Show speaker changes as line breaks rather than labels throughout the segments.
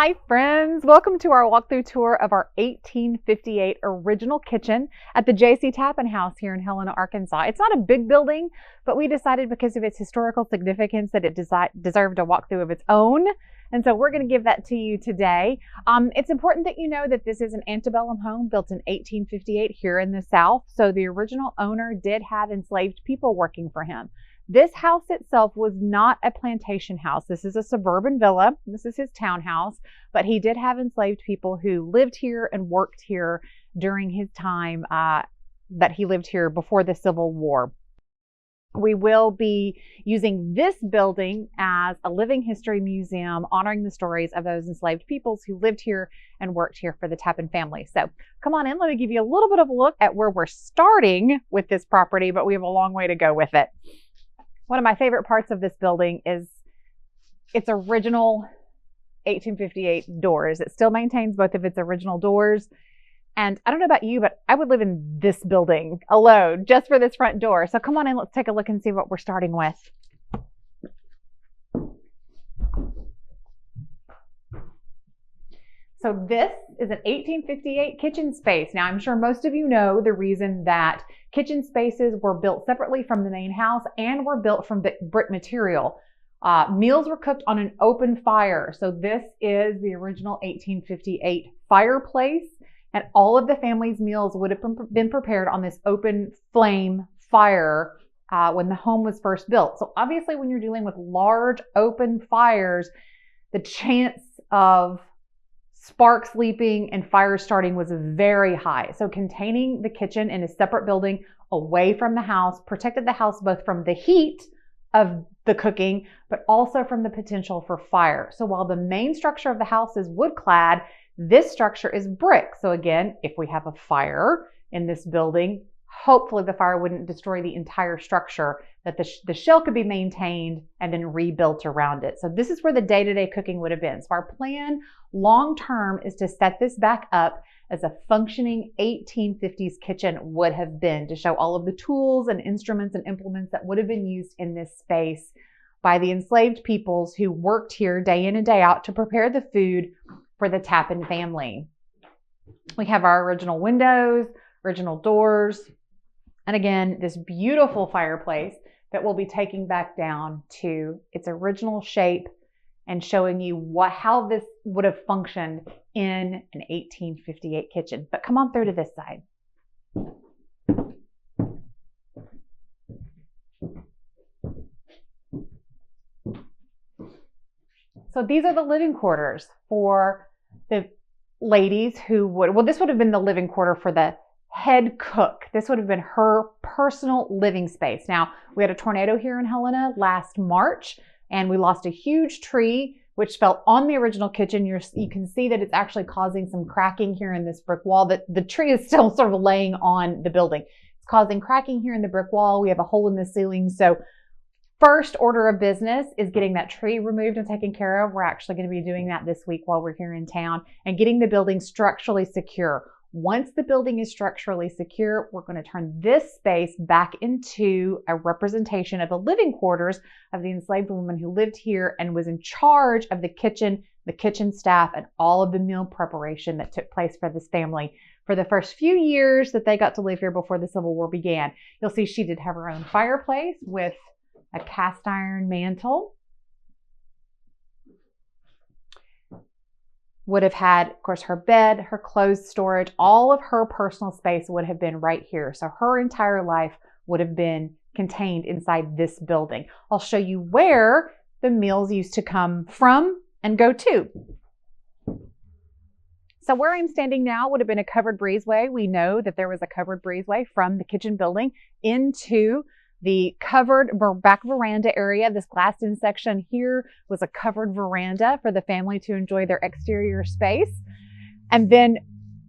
Hi friends, welcome to our walkthrough tour of our 1858 original kitchen at the J.C. Tappan House here in Helena, Arkansas. It's not a big building, but we decided because of its historical significance that it deserved a walkthrough of its own. And so we're going to give that to you today. It's important that you know that this is an antebellum home built in 1858 here in the South. So the original owner did have enslaved people working for him. This house itself was not a plantation house. This is a suburban villa. This is his townhouse, but he did have enslaved people who lived here and worked here during his time that he lived here before the Civil War. We will be using this building as a living history museum, honoring the stories of those enslaved peoples who lived here and worked here for the Tappan family. So come on in, let me give you a little bit of a look at where we're starting with this property, but we have a long way to go with it. One of my favorite parts of this building is its original 1858 doors. It still maintains both of its original doors. And I don't know about you, but I would live in this building alone just for this front door. So come on in, let's take a look and see what we're starting with. So this is an 1858 kitchen space. Now, I'm sure most of you know the reason that kitchen spaces were built separately from the main house and were built from brick material. Meals were cooked on an open fire. So this is the original 1858 fireplace, and all of the family's meals would have been prepared on this open flame fire when the home was first built. So obviously when you're dealing with large open fires, the chance of sparks leaping and fire starting was very high. So containing the kitchen in a separate building away from the house protected the house both from the heat of the cooking, but also from the potential for fire. So while the main structure of the house is wood clad, this structure is brick. So again, if we have a fire in this building, hopefully the fire wouldn't destroy the entire structure, that the shell could be maintained and then rebuilt around it. So this is where the day-to-day cooking would have been. So our plan long-term is to set this back up as a functioning 1850s kitchen would have been, to show all of the tools and instruments and implements that would have been used in this space by the enslaved peoples who worked here day in and day out to prepare the food for the Tappan family. We have our original windows, original doors, and again, this beautiful fireplace that we'll be taking back down to its original shape and showing you how this would have functioned in an 1858 kitchen. But come on through to this side. So these are the living quarters for the ladies who this would have been the living quarter for the head cook. This would have been her personal living space. Now, we had a tornado here in Helena last March, and we lost a huge tree which fell on the original kitchen. You can see that it's actually causing some cracking here in this brick wall. The tree is still sort of laying on the building. It's causing cracking here in the brick wall. We have a hole in the ceiling. So first order of business is getting that tree removed and taken care of. We're actually going to be doing that this week while we're here in town, and getting the building structurally secure. Once the building is structurally secure, we're going to turn this space back into a representation of the living quarters of the enslaved woman who lived here and was in charge of the kitchen staff, and all of the meal preparation that took place for this family for the first few years that they got to live here before the Civil War began. You'll see she did have her own fireplace with a cast iron mantle. Would have had, of course, her bed, her clothes storage, all of her personal space would have been right here. So her entire life would have been contained inside this building. I'll show you where the meals used to come from and go to. So where I'm standing now would have been a covered breezeway. We know that there was a covered breezeway from the kitchen building into the covered back veranda area. This glassed-in section here was a covered veranda for the family to enjoy their exterior space. And then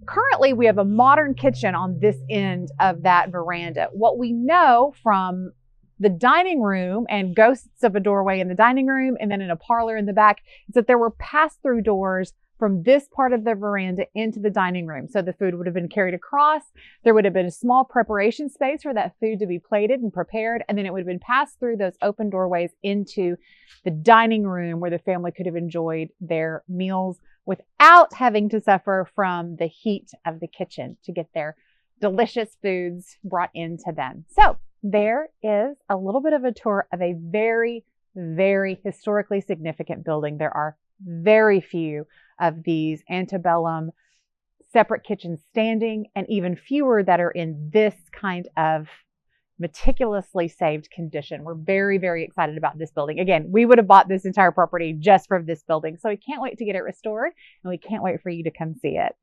currently we have a modern kitchen on this end of that veranda. What we know from the dining room and ghosts of a doorway in the dining room and then in a parlor in the back is that there were pass-through doors from this part of the veranda into the dining room. So the food would have been carried across. There would have been a small preparation space for that food to be plated and prepared. And then it would have been passed through those open doorways into the dining room where the family could have enjoyed their meals without having to suffer from the heat of the kitchen to get their delicious foods brought into them. So there is a little bit of a tour of a very, very historically significant building. There are very few of these antebellum separate kitchens standing, and even fewer that are in this kind of meticulously saved condition. We're very, very excited about this building. Again, we would have bought this entire property just for this building. So we can't wait to get it restored, and we can't wait for you to come see it.